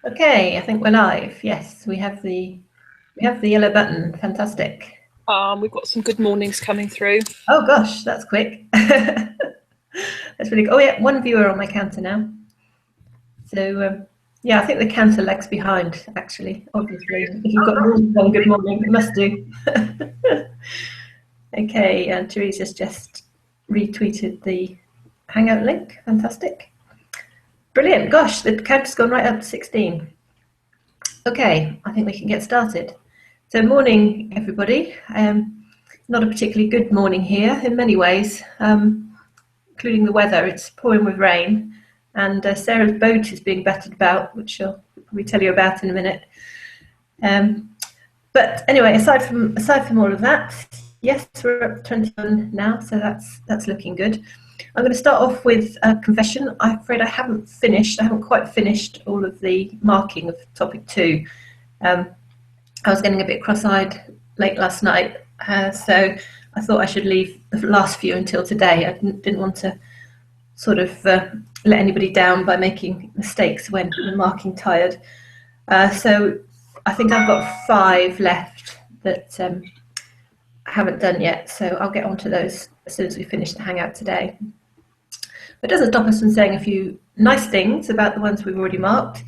Okay, I think we're live. Yes, we have the yellow button. Fantastic. We've got some good mornings coming through. Oh gosh, that's quick. That's really good. Oh yeah, one viewer on my counter now. So yeah, I think the counter lags behind actually. Obviously, if you've got more than one good morning, it must do. Okay, and Teresa's just retweeted the Hangout link. Fantastic. Brilliant. Gosh, the counter's gone right up to 16. Okay, I think we can get started. So morning, everybody. Not a particularly good morning here in many ways, including the weather. It's pouring with rain, and Sarah's boat is being battered about, which she'll probably tell you about in a minute. But anyway, aside from all of that, yes, we're up to 21 now, so that's looking good. I'm going to start off with a confession. I'm afraid I haven't quite finished all of the marking of topic 2. I was getting a bit cross-eyed late last night, so I thought I should leave the last few until today. I didn't want to sort of let anybody down by making mistakes when marking tired. So I think I've got 5 left that I haven't done yet, so I'll get onto those as soon as we finish the Hangout today. But it doesn't stop us from saying a few nice things about the ones we've already marked.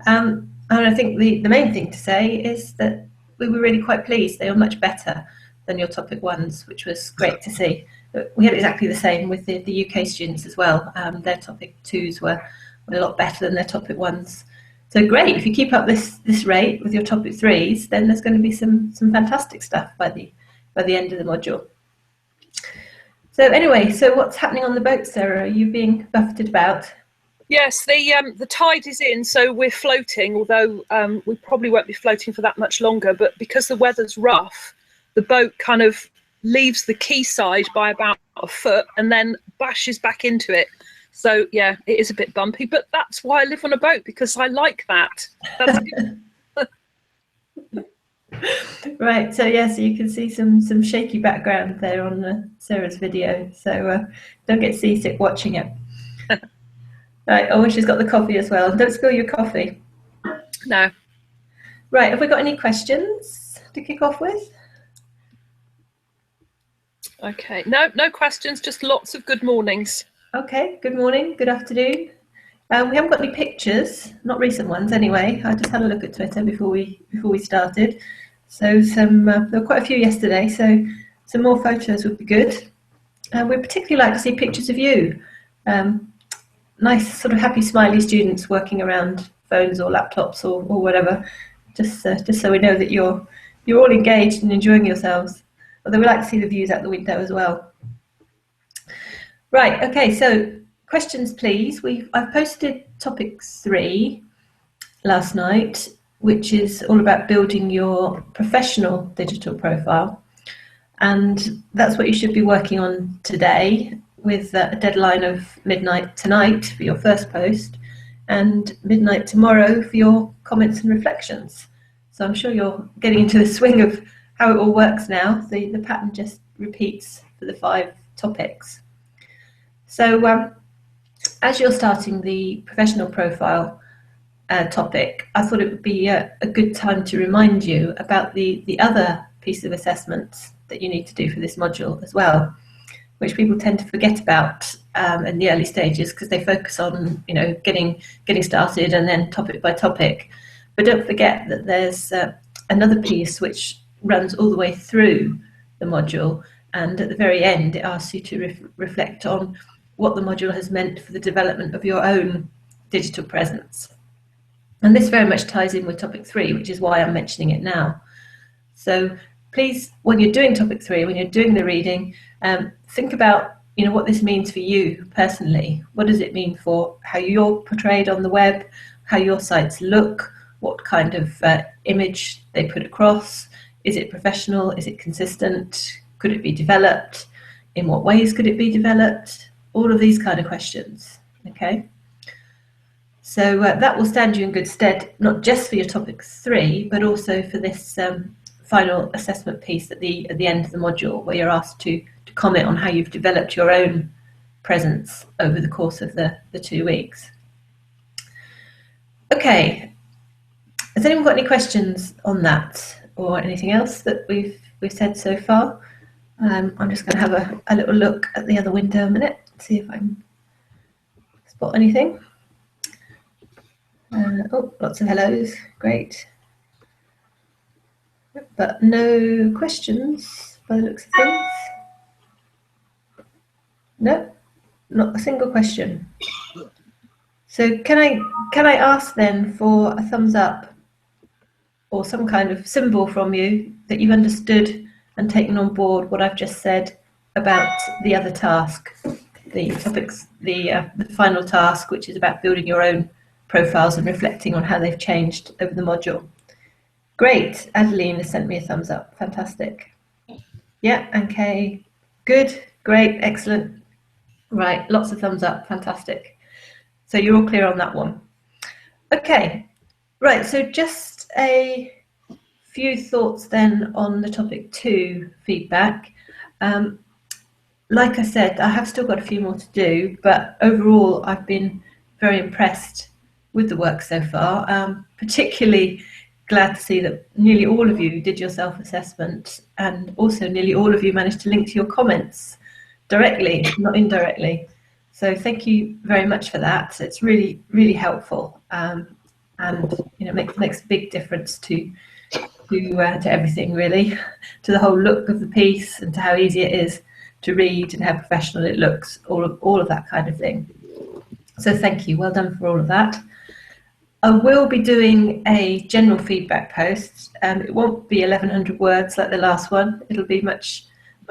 And I think the main thing to say is that we were really quite pleased. They were much better than your topic 1s, which was great to see. We had exactly the same with the UK students as well. Their topic 2s were a lot better than their topic 1s. So great, if you keep up this rate with your topic 3s, then there's going to be some fantastic stuff by the end of the module. So anyway, so what's happening on the boat, Sarah? Are you being buffeted about? Yes, the tide is in, so we're floating, although we probably won't be floating for that much longer. But because the weather's rough, the boat kind of leaves the quayside by about a foot and then bashes back into it. So yeah, it is a bit bumpy, but that's why I live on a boat, because I like that. That's good. Right, so yeah, so you can see some shaky background there on Sarah's video, so don't get seasick watching it. Right, oh, and she's got the coffee as well. Don't spill your coffee. No. Right, have we got any questions to kick off with? Okay, no questions, just lots of good mornings. Okay, good morning, good afternoon. We haven't got any pictures, not recent ones anyway. I just had a look at Twitter before we started. So there were quite a few yesterday, so some more photos would be good. We'd particularly like to see pictures of you. Nice sort of happy smiley students working around phones or laptops or whatever, just so we know that you're all engaged and enjoying yourselves. Although we like to see the views out the window as well. Right, okay, so questions please. I've posted topic 3 last night, which is all about building your professional digital profile. And that's what you should be working on today, with a deadline of midnight tonight for your first post and midnight tomorrow for your comments and reflections. So I'm sure you're getting into the swing of how it all works now. The pattern just repeats for the 5 topics. So as you're starting the professional profile topic, I thought it would be a good time to remind you about the other piece of assessment that you need to do for this module as well, which people tend to forget about in the early stages because they focus on getting started and then topic by topic. But don't forget that there's another piece which runs all the way through the module, and at the very end it asks you to reflect on what the module has meant for the development of your own digital presence. And this very much ties in with topic 3, which is why I'm mentioning it now. So please, when you're doing topic 3, when you're doing the reading, think about what this means for you personally. What does it mean for how you're portrayed on the web, how your sites look, what kind of image they put across? Is it professional? Is it consistent? Could it be developed? In what ways could it be developed? All of these kind of questions, okay? So that will stand you in good stead, not just for your topic 3, but also for this final assessment piece at the end of the module, where you're asked to comment on how you've developed your own presence over the course of the 2 weeks. Okay, Has anyone got any questions on that or anything else that we've said so far? I'm just going to have a little look at the other window a minute, see if I can spot anything. Oh, lots of hellos, great. But no questions by the looks of things. No, not a single question. So can I ask then for a thumbs up or some kind of symbol from you that you've understood and taken on board what I've just said about the other task, the topics, the final task, which is about building your own profiles and reflecting on how they've changed over the module. Great, Adeline has sent me a thumbs up, fantastic. Yeah, and Kay, good, great, excellent. Right, lots of thumbs up, fantastic. So you're all clear on that one. Okay, right, so just a few thoughts then on the topic 2 feedback. Like I said, I have still got a few more to do, but overall I've been very impressed with the work so far. Particularly glad to see that nearly all of you did your self-assessment, and also nearly all of you managed to link to your comments directly, not indirectly. So thank you very much for that. It's really, really helpful, and makes a big difference to everything, really, to the whole look of the piece and to how easy it is to read and how professional it looks, all of that kind of thing. So thank you, well done for all of that. I will be doing a general feedback post. It won't be 1100 words like the last one. It'll be much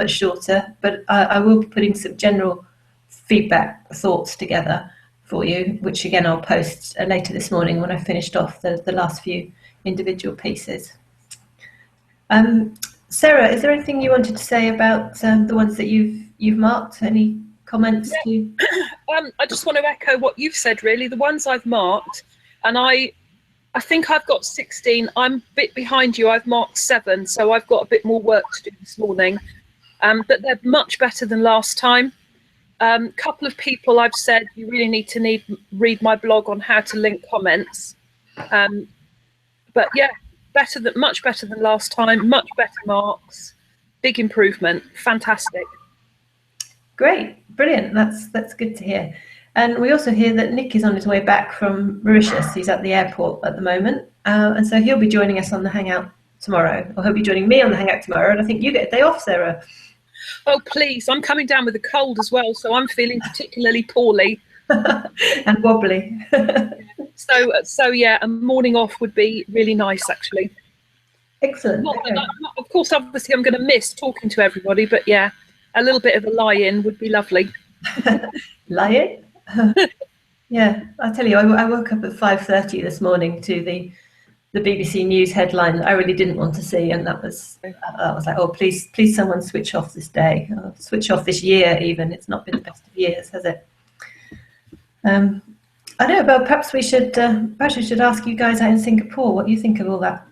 shorter, but I will be putting some general feedback thoughts together for you, which again I'll post later this morning when I finished off the last few individual pieces. Sarah, is there anything you wanted to say about the ones that you've marked? Any comments? Yeah. I just want to echo what you've said, really. The ones I've marked, and I think I've got 16. I'm a bit behind you. I've marked 7, so I've got a bit more work to do this morning. But they're much better than last time. Couple of people I've said you really need to read my blog on how to link comments. But yeah, much better than last time. Much better marks. Big improvement. Fantastic. Great, brilliant. That's good to hear. And we also hear that Nick is on his way back from Mauritius. He's at the airport at the moment, and so he'll be joining us on the Hangout tomorrow, or he'll be joining me on the Hangout tomorrow. And I think you get a day off, Sarah. Oh, please. I'm coming down with a cold as well, so I'm feeling particularly poorly. And wobbly. So yeah, a morning off would be really nice, actually. Excellent. Of course, obviously, I'm going to miss talking to everybody, but yeah, a little bit of a lie-in would be lovely. Lie-in? Yeah, I tell you, I woke up at 5:30 this morning to the BBC News headline that I really didn't want to see, and that was like, oh, please, someone switch off this day, or switch off this year. Even it's not been the best of years, has it? I don't know, but perhaps we should ask you guys out in Singapore what you think of all that.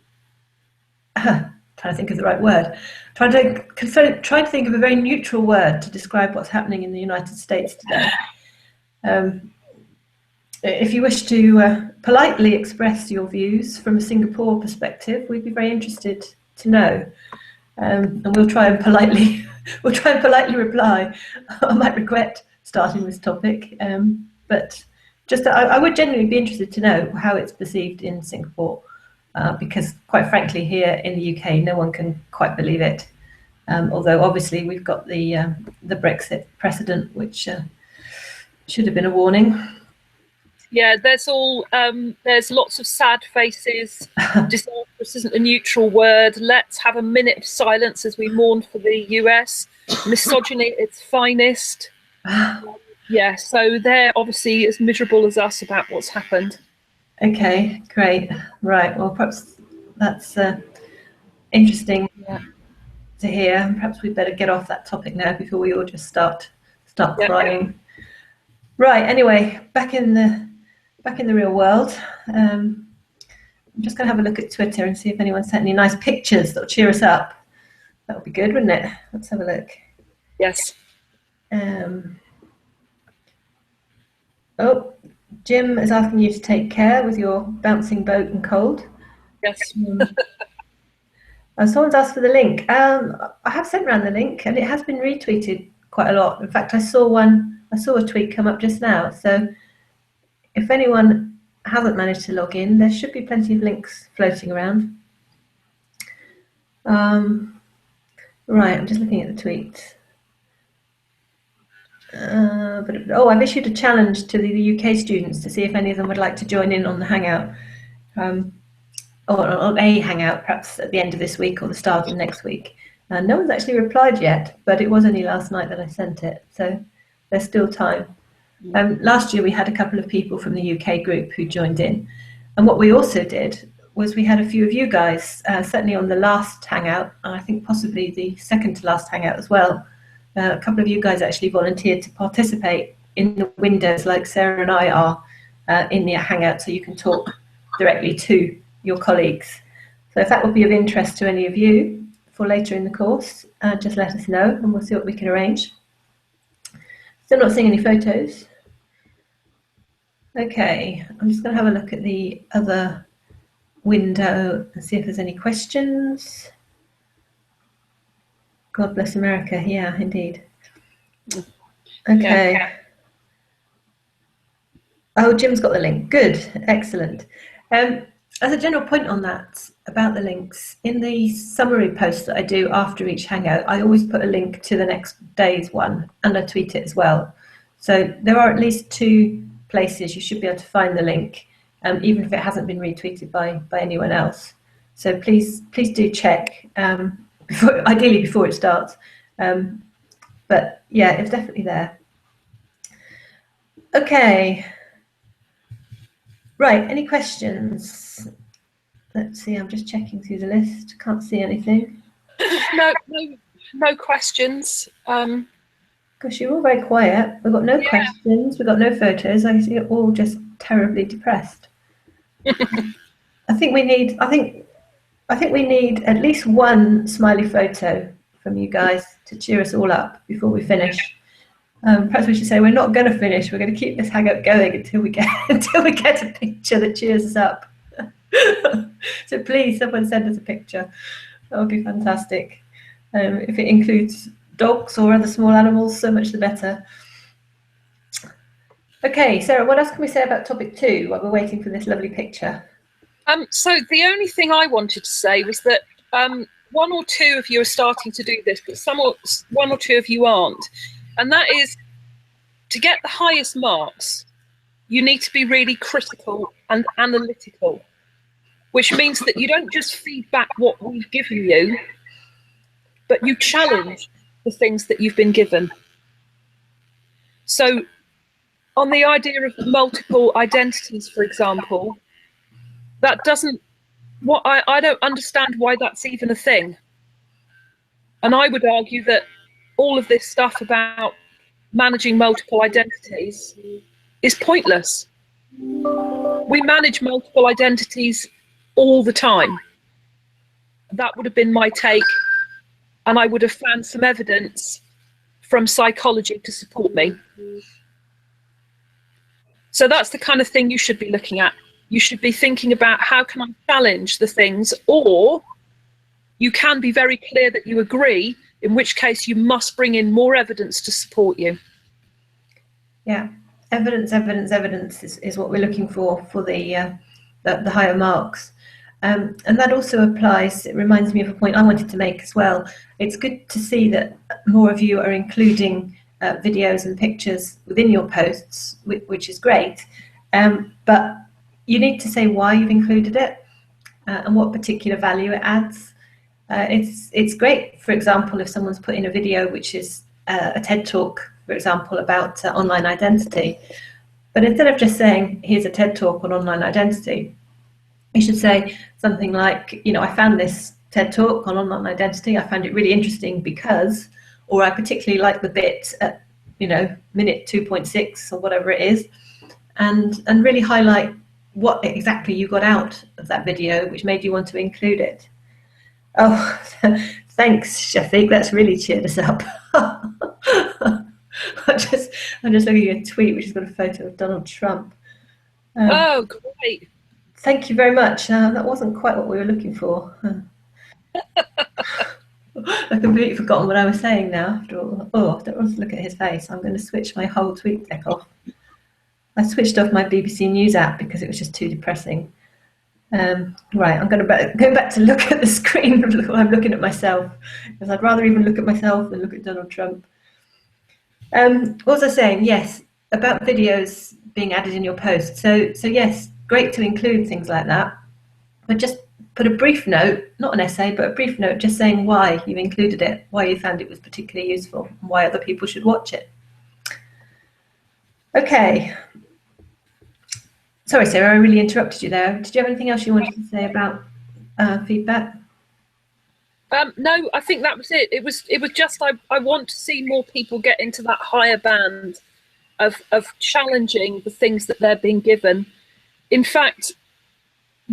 Trying to think of the right word. Trying to think of a very neutral word to describe what's happening in the United States today. If you wish to politely express your views from a Singapore perspective, we'd be very interested to know, and we'll try and politely reply. I might regret starting this topic, but just I would genuinely be interested to know how it's perceived in Singapore, because quite frankly, here in the UK, no one can quite believe it. Although obviously we've got the Brexit precedent, which should have been a warning. Yeah, there's lots of sad faces. Disastrous isn't a neutral word. Let's have a minute of silence as we mourn for the US. Misogyny at its finest. Yeah, so they're obviously as miserable as us about what's happened. Okay, great. Right, well, perhaps that's interesting to hear. Perhaps we'd better get off that topic now before we all just start crying. Yeah. Right, anyway, back in the real world. I'm just going to have a look at Twitter and see if anyone sent any nice pictures that'll cheer us up. That would be good, wouldn't it? Let's have a look. Yes. Oh, Jim is asking you to take care with your bouncing boat and cold. Yes. Someone's asked for the link. I have sent around the link, and it has been retweeted quite a lot. In fact, I saw a tweet come up just now. So if anyone hasn't managed to log in, there should be plenty of links floating around. Right, I'm just looking at the tweets. I've issued a challenge to the UK students to see if any of them would like to join in on the Hangout, or on a Hangout, perhaps at the end of this week or the start of next week. No one's actually replied yet, but it was only last night that I sent it, so there's still time. Last year we had a couple of people from the UK group who joined in, and what we also did was we had a few of you guys, certainly on the last Hangout, and I think possibly the second to last Hangout as well. A couple of you guys actually volunteered to participate in the windows like Sarah and I are in the Hangout, so you can talk directly to your colleagues. So if that would be of interest to any of you for later in the course, just let us know and we'll see what we can arrange. Still not seeing any photos. Okay, I'm just going to have a look at the other window and see if there's any questions. God bless America. Yeah, indeed. Okay. Yeah. Oh, Jim's got the link. Good. Excellent. As a general point on that, about the links, in the summary post that I do after each Hangout, I always put a link to the next day's one, and I tweet it as well. So there are at least 2 places you should be able to find the link, even if it hasn't been retweeted by anyone else. So please do check. Ideally before it starts, but yeah, it's definitely there. Okay, right, any questions? Let's see, I'm just checking through the list, can't see anything. No questions. Gosh, you're all very quiet. We've got no questions, we've got no photos. I see you're all just terribly depressed. I think we need at least one smiley photo from you guys to cheer us all up before we finish. Perhaps we should say we're not going to finish. We're going to keep this Hangout going until we get a picture that cheers us up. So please, someone send us a picture. That would be fantastic. If it includes dogs or other small animals, so much the better. Okay, Sarah, what else can we say about topic 2 while we're waiting for this lovely picture? So the only thing I wanted to say was that 1 or 2 of you are starting to do this, but 1 or 2 of you aren't. And that is, to get the highest marks, you need to be really critical and analytical, which means that you don't just feed back what we've given you, but you challenge the things that you've been given. So on the idea of multiple identities, for example, that doesn't, I don't understand why that's even a thing. And I would argue that all of this stuff about managing multiple identities is pointless. We manage multiple identities all the time. That would have been my take, and I would have found some evidence from psychology to support me. So that's the kind of thing you should be looking at. You should be thinking about, how can I challenge the things, or you can be very clear that you agree, in which case you must bring in more evidence to support you. Yeah, evidence is what we're looking for the higher marks. And that also applies, it reminds me of a point I wanted to make as well. It's good to see that more of you are including videos and pictures within your posts, which is great. But you need to say why you've included it and what particular value it adds. It's great, for example, if someone's put in a video which is a TED Talk, for example, about online identity. But instead of just saying, here's a TED Talk on online identity, you should say something like, I found this TED Talk on online identity. I found it really interesting because, or I particularly like the bit at, minute 2.6 or whatever it is, and really highlight what exactly you got out of that video, which made you want to include it. Oh, thanks, Shafiq. That's really cheered us up. I'm just looking at a tweet which has got a photo of Donald Trump. Oh, great. Thank you very much. That wasn't quite what we were looking for. I've completely forgotten what I was saying now. After all. Oh, I don't want to look at his face. I'm going to switch my whole TweetDeck off. I switched off my BBC News app because it was just too depressing. Right, I'm going to go back to look at the screen while I'm looking at myself, because I'd rather even look at myself than look at Donald Trump. What was I saying? Yes, about videos being added in your post. So yes, great to include things like that, but just put a brief note, not an essay, but a brief note just saying why you included it, why you found it was particularly useful, and why other people should watch it. Okay. Sorry, Sarah, I really interrupted you there. Did you have anything else you wanted to say about feedback? No, I think that was it. It was just I want to see more people get into that higher band of challenging the things that they're being given. In fact,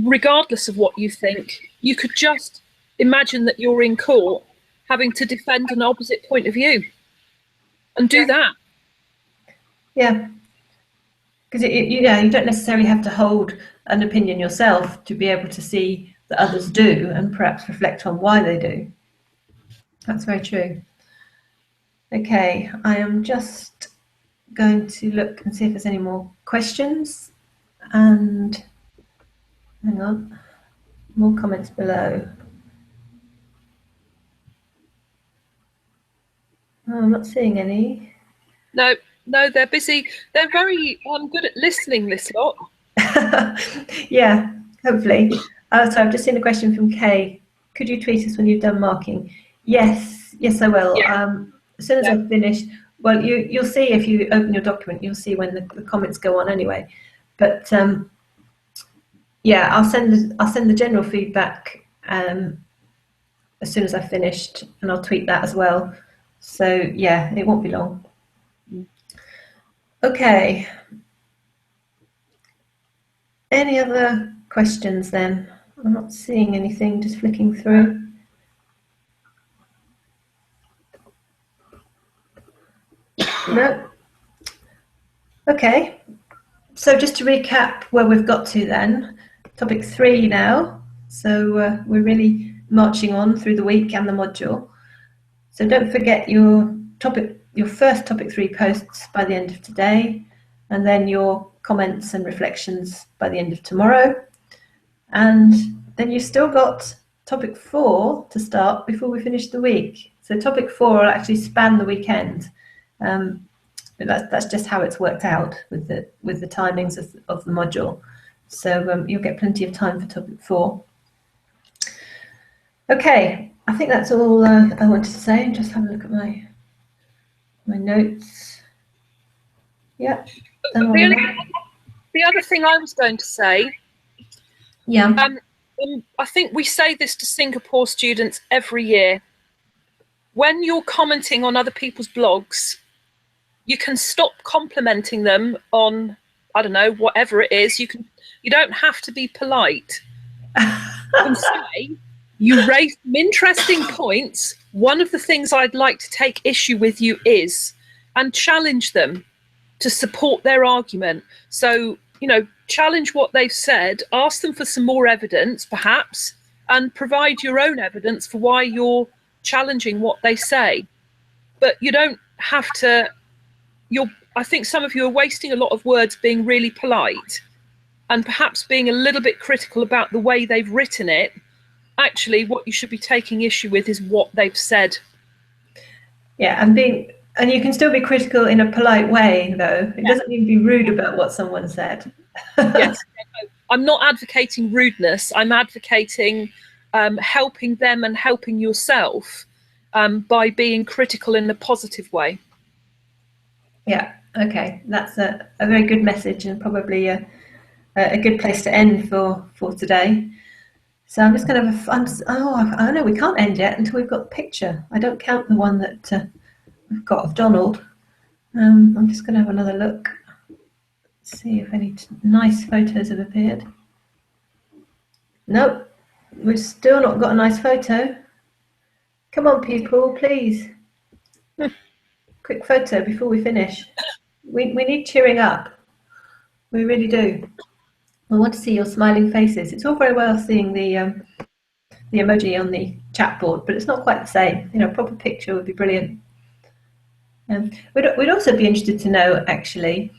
regardless of what you think, you could just imagine that you're in court having to defend an opposite point of view and do that. Yeah. Because you don't necessarily have to hold an opinion yourself to be able to see that others do and perhaps reflect on why they do. That's very true. Okay, I am just going to look and see if there's any more questions. And hang on, more comments below. Oh, I'm not seeing any. No, they're busy. They're very good at listening, this lot. Yeah, hopefully. So I've just seen a question from Kay. Could you tweet us when you've done marking? Yes, I will. Yeah. As soon as I've finished, well, you'll see if you open your document, you'll see when the comments go on anyway. But yeah, I'll send the general feedback as soon as I've finished, and I'll tweet that as well. So yeah, it won't be long. Okay. Any other questions then? I'm not seeing anything, just flicking through. No. Okay. So just to recap where we've got to then, topic 3 now. So we're really marching on through the week and the module. So don't forget your first topic 3 posts by the end of today, and then your comments and reflections by the end of tomorrow. And then you've still got topic 4 to start before we finish the week. So topic 4 will actually span the weekend. That's just how it's worked out with the timings of the module. So you'll get plenty of time for topic 4. Okay, I think that's all I wanted to say. Just have a look at my notes. Yeah. The other thing I was going to say. Yeah. I think we say this to Singapore students every year. When you're commenting on other people's blogs, you can stop complimenting them on, I don't know, whatever it is. You don't have to be polite. And say, you raised some interesting points. One of the things I'd like to take issue with you is, and challenge them to support their argument. So, challenge what they've said, ask them for some more evidence, perhaps, and provide your own evidence for why you're challenging what they say. But you don't have to. I think some of you are wasting a lot of words being really polite and perhaps being a little bit critical about the way they've written it. Actually, what you should be taking issue with is what they've said. Yeah, and you can still be critical in a polite way, though. It doesn't mean to be rude about what someone said. Yes, I'm not advocating rudeness. I'm advocating helping them and helping yourself by being critical in a positive way. Yeah, okay, that's a very good message, and probably a good place to end for today. So I'm just going to have a fun. Oh, I know we can't end yet until we've got the picture. I don't count the one that we've got of Donald. I'm just going to have another look, see if any nice photos have appeared. Nope, we've still not got a nice photo. Come on, people, please. Quick photo before we finish. We need cheering up. We really do. I want to see your smiling faces. It's all very well seeing the emoji on the chat board, but it's not quite the same. You know, a proper picture would be brilliant. We'd also be interested to know, actually,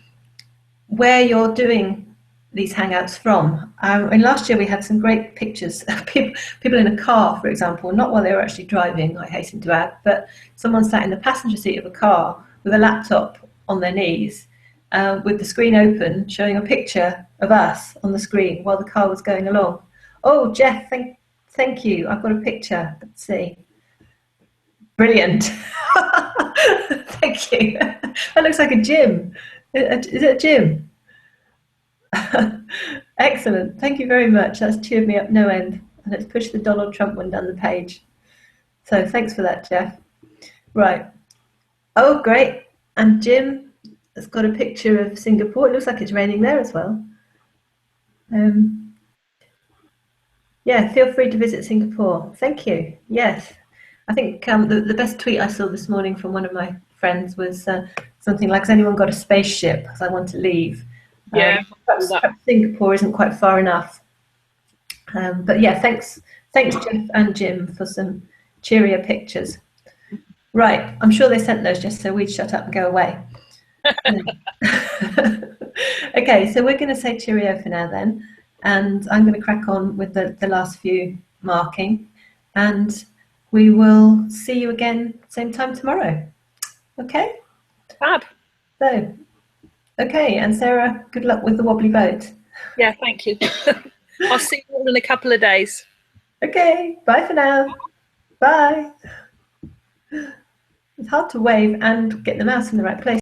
where you're doing these Hangouts from. And last year we had some great pictures of people in a car, for example, not while they were actually driving, I hasten to add, but someone sat in the passenger seat of a car with a laptop on their knees, with the screen open, showing a picture of us on the screen while the car was going along. Oh, Jeff, thank you. I've got a picture. Let's see. Brilliant. Thank you. That looks like a gym. Is it a gym? Excellent. Thank you very much. That's cheered me up no end. And let's push the Donald Trump one down the page. So thanks for that, Jeff. Right. Oh, great. And Jim has got a picture of Singapore. It looks like it's raining there as well. Yeah, feel free to visit Singapore. Thank you. Yes. I think the best tweet I saw this morning from one of my friends was something like, has anyone got a spaceship? Because I want to leave. Yeah. Perhaps Singapore isn't quite far enough. But yeah, thanks Jeff and Jim for some cheerier pictures. Right, I'm sure they sent those just so we'd shut up and go away. Okay, so we're going to say cheerio for now then, and I'm going to crack on with the last few marking, and we will see you again same time tomorrow. Okay? Fab. So, okay, and Sarah, good luck with the wobbly boat. Yeah, thank you. I'll see you all in a couple of days. Okay, bye for now. Bye. It's hard to wave and get the mouse in the right place.